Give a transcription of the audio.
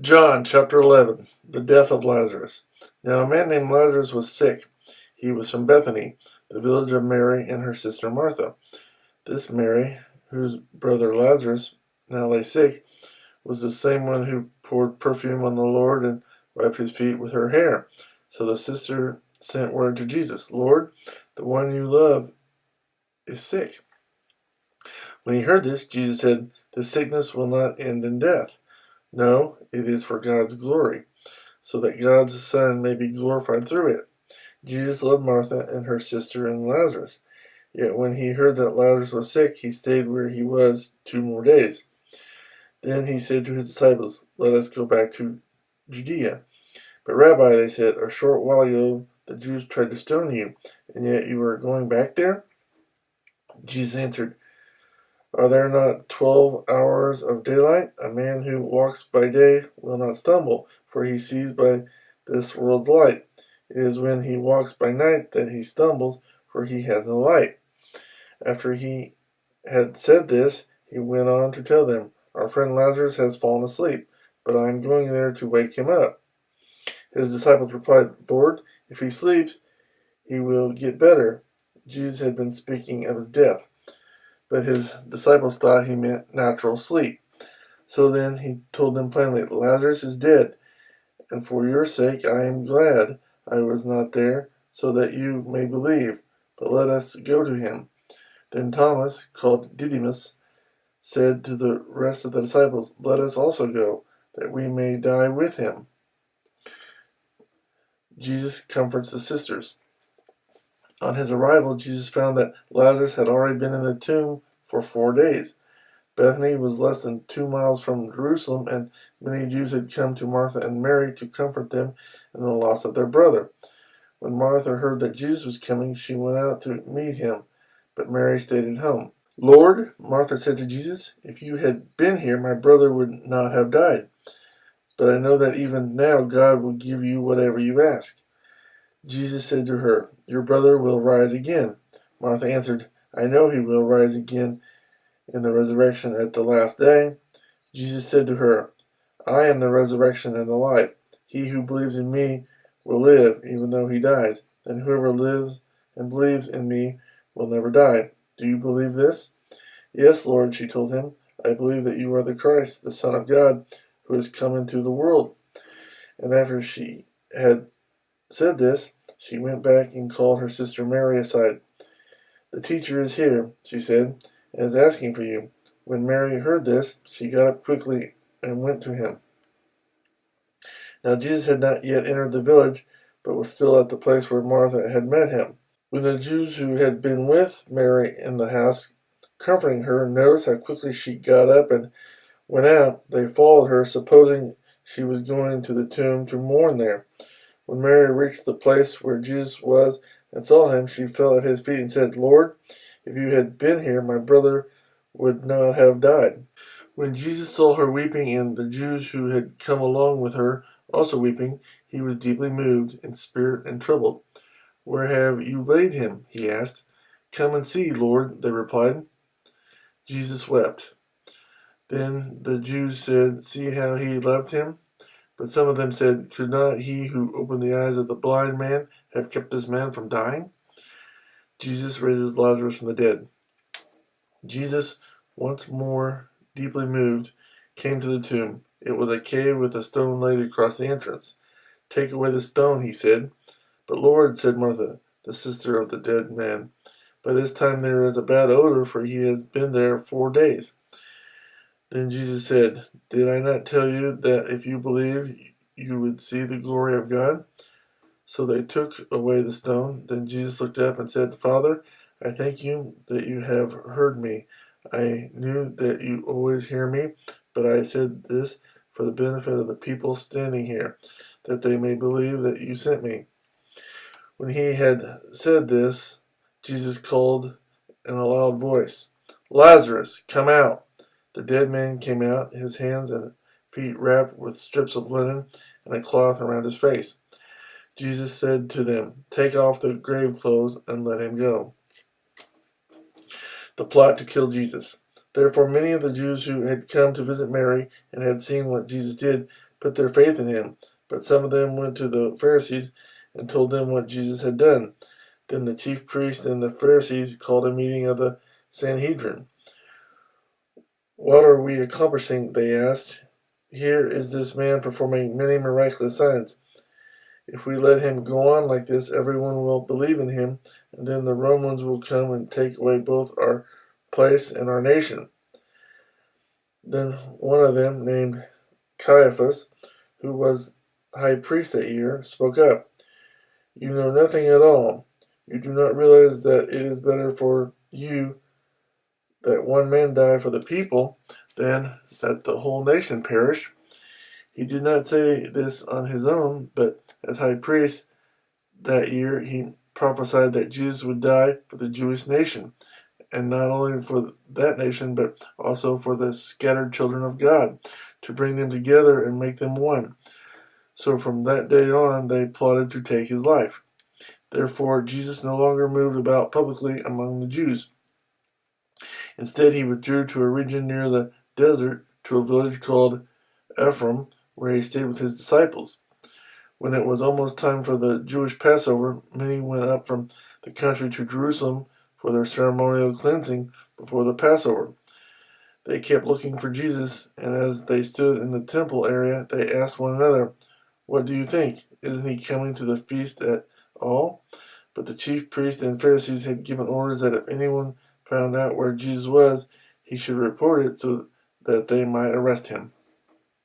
John chapter 11. The death of Lazarus. Now a man named Lazarus was sick. He was from Bethany, the village of Mary and her sister Martha. This Mary, whose brother Lazarus now lay sick, was the same one who poured perfume on the Lord and wiped his feet with her hair. So the sister sent word to Jesus, Lord, the one you love is sick. When he heard this, Jesus said, the sickness will not end in death. No, it is for God's glory, so that God's Son may be glorified through it. Jesus loved Martha and her sister and Lazarus. Yet when he heard that Lazarus was sick, he stayed where he was 2 more days. Then he said to his disciples, let us go back to Judea. But Rabbi, they said, a short while ago the Jews tried to stone you, and yet you are going back there? Jesus answered, are there not 12 hours of daylight? A man who walks by day will not stumble, for he sees by this world's light. It is when he walks by night that he stumbles, for he has no light. After he had said this, he went on to tell them, our friend Lazarus has fallen asleep, but I am going there to wake him up. His disciples replied, Lord, if he sleeps, he will get better. Jesus had been speaking of his death, but his disciples thought he meant natural sleep. So then he told them plainly, Lazarus is dead, and for your sake I am glad I was not there, so that you may believe. But let us go to him. Then Thomas, called Didymus, said to the rest of the disciples, let us also go, that we may die with him. Jesus comforts the sisters. On his arrival, Jesus found that Lazarus had already been in the tomb for 4 days. Bethany was less than 2 miles from Jerusalem, and many Jews had come to Martha and Mary to comfort them in the loss of their brother. When Martha heard that Jesus was coming, she went out to meet him, but Mary stayed at home. Lord, Martha said to Jesus, if you had been here, my brother would not have died. But I know that even now God will give you whatever you ask. Jesus said to her, your brother will rise again. Martha answered, I know he will rise again in the resurrection at the last day. Jesus said to her, I am the resurrection and the life. He who believes in me will live even though he dies, and whoever lives and believes in me will never die. Do you believe this? Yes, Lord, she told him. I believe that you are the Christ, the Son of God, who has come into the world. And after she had said this, she went back and called her sister Mary aside. The teacher is here, she said, and is asking for you. When Mary heard this, she got up quickly and went to him. Now Jesus had not yet entered the village, but was still at the place where Martha had met him. When the Jews who had been with Mary in the house, comforting her, noticed how quickly she got up and went out, they followed her, supposing she was going to the tomb to mourn there. When Mary reached the place where Jesus was and saw him, she fell at his feet and said, Lord, if you had been here, my brother would not have died. When Jesus saw her weeping and the Jews who had come along with her also weeping, he was deeply moved in spirit and troubled. Where have you laid him? He asked. Come and see, Lord, they replied. Jesus wept. Then the Jews said, see how he loved him? But some of them said, could not he who opened the eyes of the blind man have kept this man from dying? Jesus raises Lazarus from the dead. Jesus, once more deeply moved, came to the tomb. It was a cave with a stone laid across the entrance. Take away the stone, he said. But Lord, said Martha, the sister of the dead man, by this time there is a bad odor, for he has been there 4 days. Then Jesus said, did I not tell you that if you believe, you would see the glory of God? So they took away the stone. Then Jesus looked up and said, Father, I thank you that you have heard me. I knew that you always hear me, but I said this for the benefit of the people standing here, that they may believe that you sent me. When he had said this, Jesus called in a loud voice, Lazarus, come out. The dead man came out, his hands and feet wrapped with strips of linen and a cloth around his face. Jesus said to them, take off the grave clothes and let him go. The plot to kill Jesus. Therefore many of the Jews who had come to visit Mary and had seen what Jesus did put their faith in him. But some of them went to the Pharisees and told them what Jesus had done. Then the chief priests and the Pharisees called a meeting of the Sanhedrin. "What are we accomplishing?" they asked. "Here is this man performing many miraculous signs. If we let him go on like this, everyone will believe in him, and then the Romans will come and take away both our place and our nation." Then one of them, named Caiaphas, who was high priest that year, spoke up. "You know nothing at all. You do not realize that it is better for you that one man die for the people than that the whole nation perish." He did not say this on his own, but as high priest that year he prophesied that Jesus would die for the Jewish nation, and not only for that nation, but also for the scattered children of God, to bring them together and make them one. So from that day on, they plotted to take his life. Therefore, Jesus no longer moved about publicly among the Jews. Instead, he withdrew to a region near the desert, to a village called Ephraim, where he stayed with his disciples. When it was almost time for the Jewish Passover, many went up from the country to Jerusalem for their ceremonial cleansing before the Passover. They kept looking for Jesus, and as they stood in the temple area, they asked one another, "What do you think? Isn't he coming to the feast at all?" But the chief priests and Pharisees had given orders that if anyone found out where Jesus was, he should report it so that they might arrest him.